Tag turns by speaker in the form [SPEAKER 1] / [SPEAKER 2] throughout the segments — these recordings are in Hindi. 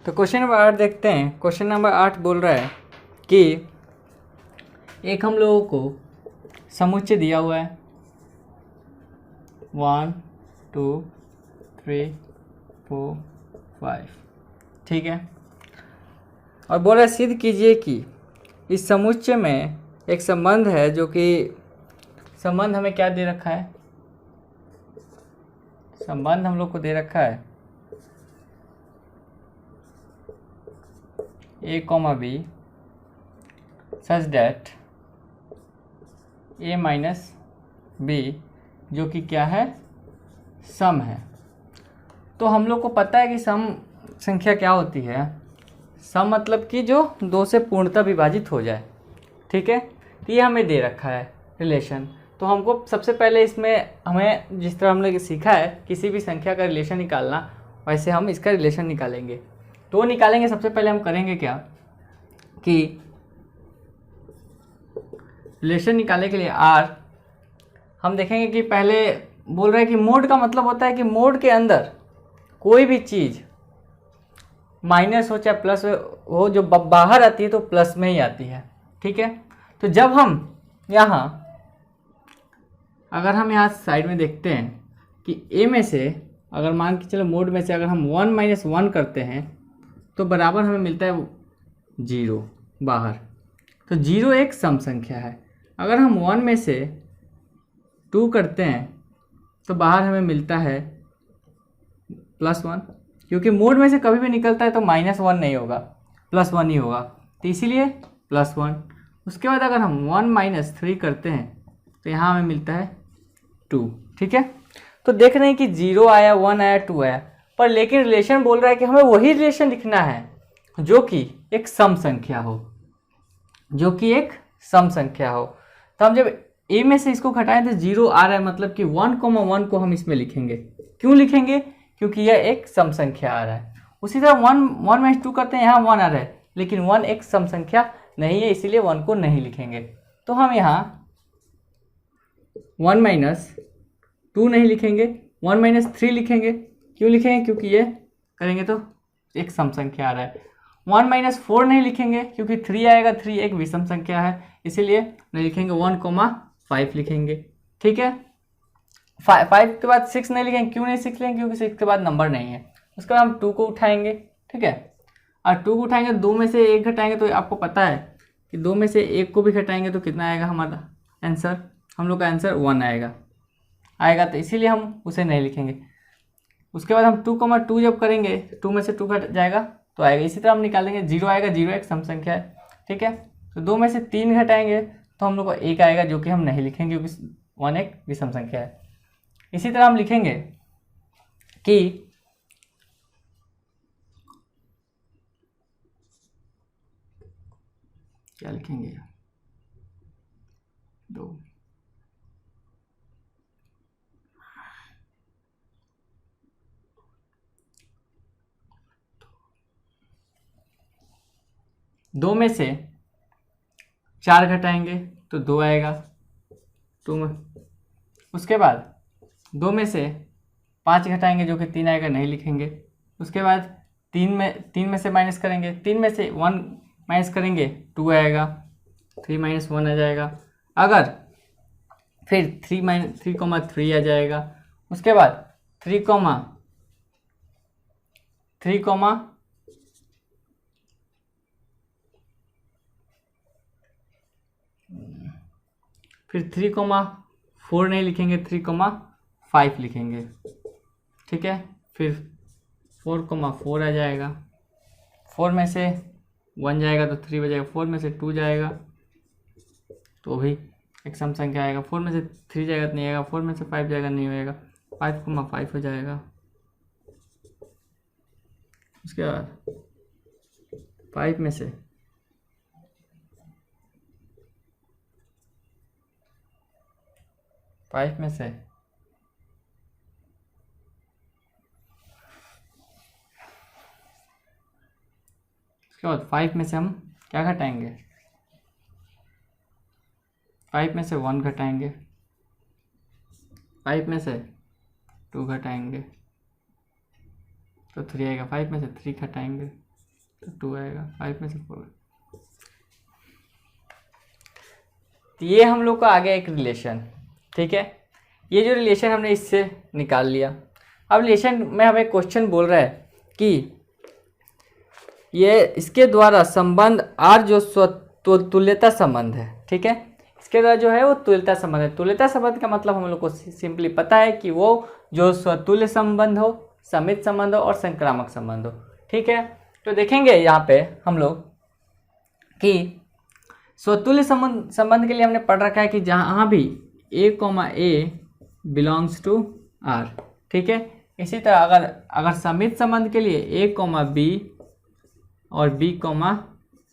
[SPEAKER 1] तो क्वेश्चन नंबर 8 देखते हैं। क्वेश्चन नंबर 8 बोल रहा है कि एक हम लोगों को समुच्चय दिया हुआ है 1 2 3 4 5, ठीक है। और बोल रहा है सिद्ध कीजिए कि इस समुच्चय में एक संबंध है, जो कि संबंध हमें क्या दे रखा है, संबंध हम लोग को दे रखा है a, b such that a minus b, जो कि क्या है, सम है। तो हम लोग को पता है कि सम संख्या क्या होती है। सम मतलब कि जो दो से पूर्णतः विभाजित हो जाए, ठीक है। तो ये हमें दे रखा है रिलेशन। तो हमको सबसे पहले इसमें हमें जिस तरह हमने सीखा है किसी भी संख्या का रिलेशन निकालना, वैसे हम इसका रिलेशन निकालेंगे। तो निकालेंगे सबसे पहले हम करेंगे क्या कि रिलेशन निकालने के लिए आर हम देखेंगे कि पहले बोल रहे हैं कि मोड का मतलब होता है कि मोड के अंदर कोई भी चीज़ माइनस हो चाहे प्लस हो, जो बाहर आती है तो प्लस में ही आती है, ठीक है। तो जब हम यहाँ अगर हम यहाँ साइड में देखते हैं कि ए में से अगर मान के चलो मोड में से अगर हम 1 - 1 करते हैं तो बराबर हमें मिलता है 0 बाहर। तो 0 एक सम संख्या है। अगर हम 1 में से 2 करते हैं तो बाहर हमें मिलता है +1, क्योंकि मोड में से कभी भी निकलता है तो -1 नहीं होगा, +1 ही होगा, तो इसीलिए +1। उसके बाद अगर हम 1 - 3 करते हैं तो यहाँ हमें मिलता है 2, ठीक है। तो देख रहे हैं कि 0 आया, 1 आया, 2 आया, पर लेकिन रिलेशन बोल रहा है कि हमें वही रिलेशन लिखना है जो कि एक सम संख्या हो, जो कि एक सम संख्या हो। तो हम जब ए में से इसको घटाएं तो 0 आ रहा है, मतलब कि 1,1 को हम इसमें लिखेंगे। क्यों लिखेंगे? क्योंकि यह एक सम संख्या आ रहा है। उसी तरह 1 - 2 करते हैं, यहाँ 1 आ रहा है, लेकिन 1 एक सम संख्या नहीं है, इसीलिए 1 को नहीं लिखेंगे। तो हम यहाँ 1 - 2 नहीं लिखेंगे, 1 - 3 लिखेंगे। क्यों लिखेंगे? क्योंकि ये करेंगे तो एक सम संख्या आ रहा है। 1 - 4 नहीं लिखेंगे, क्योंकि 3 आएगा, 3 एक विषम संख्या है, इसीलिए नहीं लिखेंगे। 1,5 लिखेंगे, ठीक है। 5 के बाद 6 नहीं लिखेंगे। क्यों नहीं 6 लेंगे? क्योंकि 6 के बाद नंबर नहीं है। उसके बाद हम 2 को उठाएंगे, ठीक है। और 2 को उठाएंगे, 2 में से 1 घटाएंगे, तो आपको पता है कि 2 में से 1 को भी घटाएंगे तो कितना आएगा हमारा आंसर? हम लोग का आंसर 1 आएगा, तो इसीलिए हम उसे नहीं लिखेंगे। उसके बाद हम 2,2 जब करेंगे, 2 में से 2 घट जाएगा तो आएगा। इसी तरह हम निकालेंगे, 0 आएगा, 0 एक सम संख्या है, ठीक है। तो 2 में से 3 घटाएंगे तो हम लोग को 1 आएगा, जो कि हम नहीं लिखेंगे क्योंकि 1 एक विषम संख्या है। इसी तरह हम लिखेंगे कि क्या लिखेंगे, 2 में से 4 घटाएंगे तो 2 आएगा 2 में। उसके बाद 2 में से 5 घटाएंगे, जो कि 3 आएगा, नहीं लिखेंगे। उसके बाद 3 में से माइनस करेंगे, 3 में से 1 माइनस करेंगे, 2 आएगा, 3 - 1 आ जाएगा। अगर फिर 3,3 आ जाएगा। उसके बाद 3, फिर 3,4 नहीं लिखेंगे, 3,5 लिखेंगे, ठीक है। फिर 4,4 आ जाएगा। 4 में से 1 जाएगा तो 3 बजाएगा, 4 में से 2 जाएगा तो भी एक सम संख्या आएगा। 4 में से 3 जाएगा तो नहीं आएगा, 4 में से 5 जाएगा, नहीं होएगा, 5,5 हो जाएगा। उसके बाद 5 में से 5 में से हम क्या घटाएंगे? 5 में से 1 घटाएंगे, 5 में से 2 घटाएंगे तो 3 आएगा। 5 में से 3 घटाएंगे तो 2 आएगा, 5 में से 4। तो ये हम लोग का आ गया एक रिलेशन, ठीक है। ये जो रिलेशन हमने इससे निकाल लिया। अब रिलेशन में हमें क्वेश्चन बोल रहा है कि ये इसके द्वारा संबंध आर जो तुल्यता संबंध है, ठीक है, इसके द्वारा जो है वो तुल्यता संबंध है। तुल्यता संबंध का मतलब हम लोग को सिंपली पता है कि वो जो स्वतुल्य संबंध हो, समित संबंध हो और संक्रामक संबंध हो, ठीक है। तो देखेंगे यहाँ पे हम लोग कि स्वतुल्य संबंध के लिए हमने पढ़ रखा है कि जहाँ भी a, बिलोंग्स टू r, ठीक है। इसी तरह अगर समित संबंध के लिए a, b और b,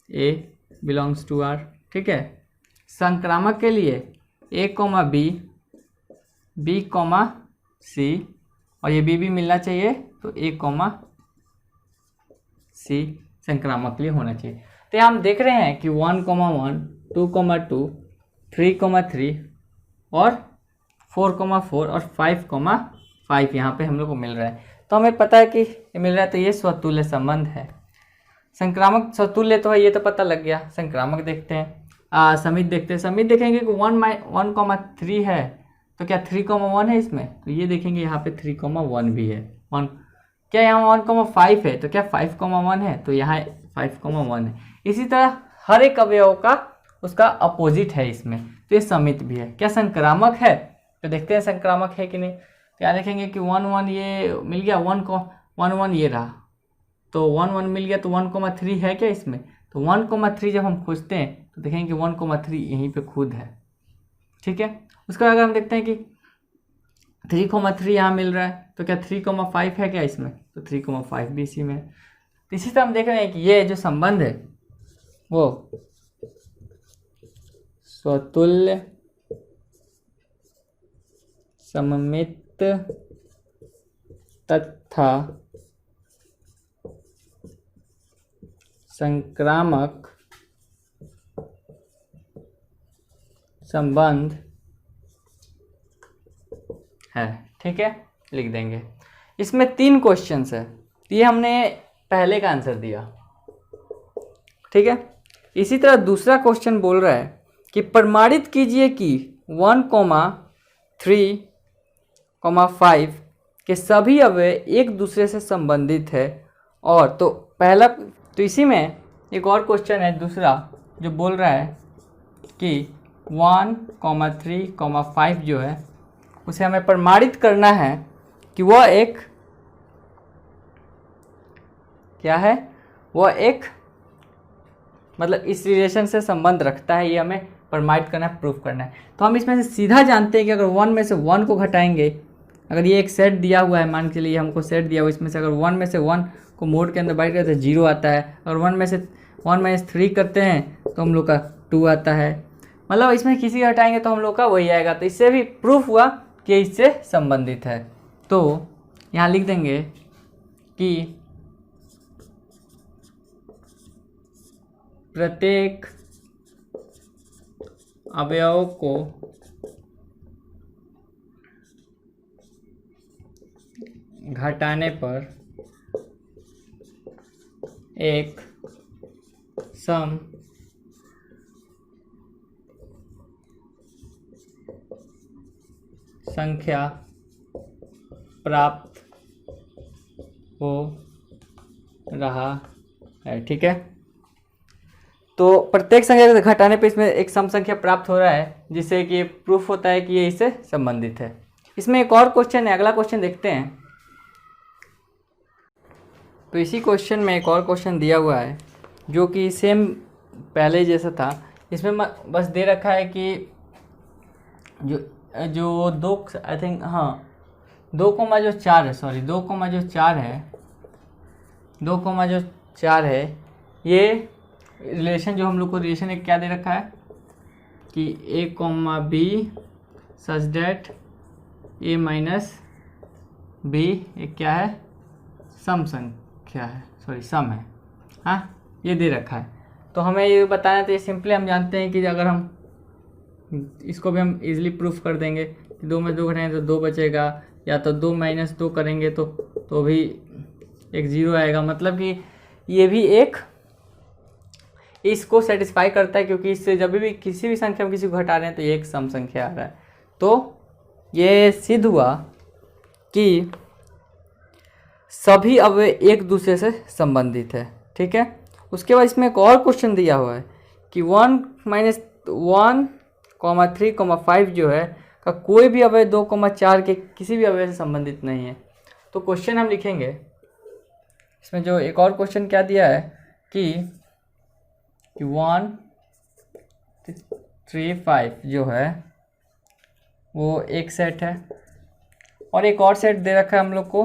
[SPEAKER 1] a belongs to r, ठीक है। संक्रामक के लिए a, b, c और ये b भी मिलना चाहिए, तो a, c संक्रामक के लिए होना चाहिए। तो हम देख रहे हैं कि 1, 1, 2, 2, 3, 3 और 4, 4 और 5, 5 यहाँ पे हम लोग को मिल रहा है। तो हमें पता है कि ये मिल रहा है, तो ये स्वतुल्य संबंध है। संक्रामक स्वतुल्य तो है, ये तो पता लग गया। संक्रामक देखते हैं, समित देखते हैं। समित देखेंगे कि 1, 3 है, तो क्या 3, 1 है इसमें? तो ये देखेंगे यहाँ पे 3, 1 भी है। क्या यहाँ 1, 5 है, तो क्या 5, 1 है? तो यहाँ 5, 1 है। इसी तरह हर एक अवयव का उसका अपोजिट है इसमें, तो ये समित भी है। क्या संक्रामक है? तो देखते हैं संक्रामक है कि नहीं। तो यहाँ देखेंगे कि 1, 1 ये मिल गया, 1, 1 ये रहा, तो 1, 1 मिल गया, तो 1, 3 है क्या इसमें? तो 1, 3 जब हम खोजते हैं तो देखेंगे कि 1, 3 यहीं पे खुद है, ठीक है। उसके बाद अगर हम देखते हैं कि 3, 3 यहाँ मिल रहा है, तो क्या 3, 5 है क्या इसमें? तो 3, 5 भी इसी में है। तो इसी तरह हम देख रहे हैं कि ये जो संबंध है वो स्वतुल्य सममित तथा संक्रामक संबंध है, ठीक है, लिख देंगे। इसमें 3 क्वेश्चंस है, ये हमने पहले का आंसर दिया, ठीक है। इसी तरह दूसरा क्वेश्चन बोल रहा है कि प्रमाणित कीजिए कि 1, 3, 5 के सभी अवयव एक दूसरे से संबंधित है। और तो पहला, तो इसी में एक और क्वेश्चन है दूसरा जो बोल रहा है कि 1, 3, 5 जो है उसे हमें प्रमाणित करना है कि वह एक क्या है, वह एक मतलब इस रिलेशन से संबंध रखता है। ये हमें प्रमाणित करना है, प्रूफ करना है। तो हम इसमें से सीधा जानते हैं कि अगर 1 में से 1 को घटाएंगे, अगर ये एक सेट दिया हुआ है, मान के लिए हमको सेट दिया हुआ, इसमें से अगर 1 में से 1 को मोड के अंदर बाइट करते हैं तो 0 आता है। अगर 1 में से 1 - 3 करते हैं तो हम लोग का 2 आता है। मतलब इसमें किसी का हटाएंगे तो हम लोग का वही आएगा। तो इससे भी प्रूफ हुआ कि इससे संबंधित है। तो यहाँ लिख देंगे कि प्रत्येक अवयव को घटाने पर एक सम संख्या प्राप्त हो रहा है, ठीक है। तो प्रत्येक संख्या को घटाने पे इसमें एक सम संख्या प्राप्त हो रहा है, जिससे कि प्रूफ होता है कि ये इससे संबंधित है। इसमें एक और क्वेश्चन है, अगला क्वेश्चन देखते हैं। तो इसी क्वेश्चन में एक और क्वेश्चन दिया हुआ है जो कि सेम पहले जैसा था। इसमें बस दे रखा है कि जो 2 आई थिंक 2,4 है, सॉरी 2,4 है, ये रिलेशन जो हम लोग को रिलेशन एक क्या दे रखा है कि a, b such that a - b एक क्या है, सम संख्या है, सॉरी सम है, हाँ ये दे रखा है। तो हमें ये बताना तो ये सिंपली हम जानते हैं कि अगर हम इसको भी हम इजीली प्रूफ कर देंगे कि 2 में 2 घटाएंगे तो 2 बचेगा, या तो 2 - 2 करेंगे तो भी एक 0 आएगा। मतलब कि ये भी एक इसको सेटिस्फाई करता है, क्योंकि इससे जब भी किसी भी संख्या में किसी को घटा रहे हैं तो ये एक सम संख्या आ रहा है। तो ये सिद्ध हुआ कि सभी अवयव एक दूसरे से संबंधित है। ठीक है, उसके बाद इसमें एक और क्वेश्चन दिया हुआ है कि 1 - 1, 3, 5 जो है का कोई भी अवयव 2, 4 के किसी भी अवयव से संबंधित नहीं है। तो क्वेश्चन हम लिखेंगे, इसमें जो एक और क्वेश्चन क्या दिया है कि 1, 3, 5 जो है वो एक सेट है, और एक और सेट दे रखा है हम लोग को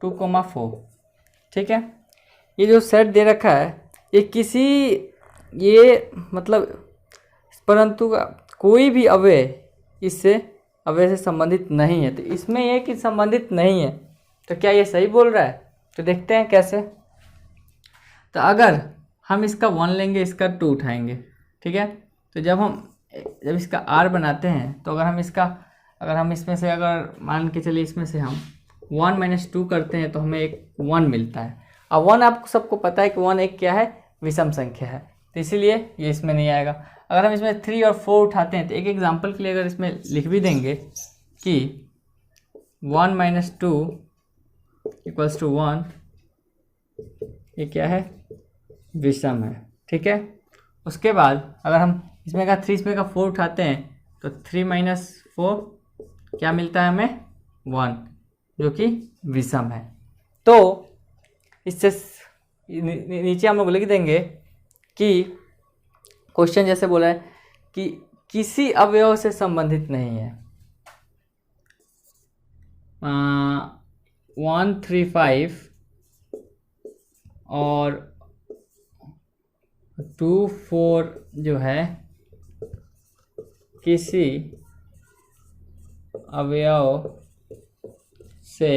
[SPEAKER 1] 2, 4। ठीक है, ये जो सेट दे रखा है ये मतलब परंतु कोई भी अवयव इससे अवयव से संबंधित नहीं है। तो इसमें ये कि संबंधित नहीं है, तो क्या ये सही बोल रहा है? तो देखते हैं कैसे। तो अगर हम इसका 1 लेंगे, इसका 2 उठाएंगे। ठीक है, तो जब इसका r बनाते हैं तो अगर हम इसमें से अगर मान के चलिए इसमें से हम 1 - 2 करते हैं तो हमें एक 1 मिलता है। अब 1 आपको सबको पता है कि 1 एक क्या है, विषम संख्या है, तो इसीलिए ये इसमें नहीं आएगा। अगर हम इसमें 3 और 4 उठाते हैं तो एक एग्जांपल के लिए अगर इसमें लिख भी देंगे कि 1 - 2 = 1, ये क्या है, विषम है। ठीक है, उसके बाद अगर हम इसमें का 3 इसमें का 4 उठाते हैं तो 3 - 4 क्या मिलता है हमें, 1, जो कि विषम है। तो इससे नीचे हम लोग लिख देंगे कि क्वेश्चन जैसे बोला है कि किसी अवयव से संबंधित नहीं है। 1, 3, 5 और 2, 4 जो है किसी अवयव से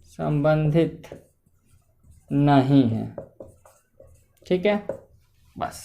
[SPEAKER 1] संबंधित नहीं है। ठीक है, बस।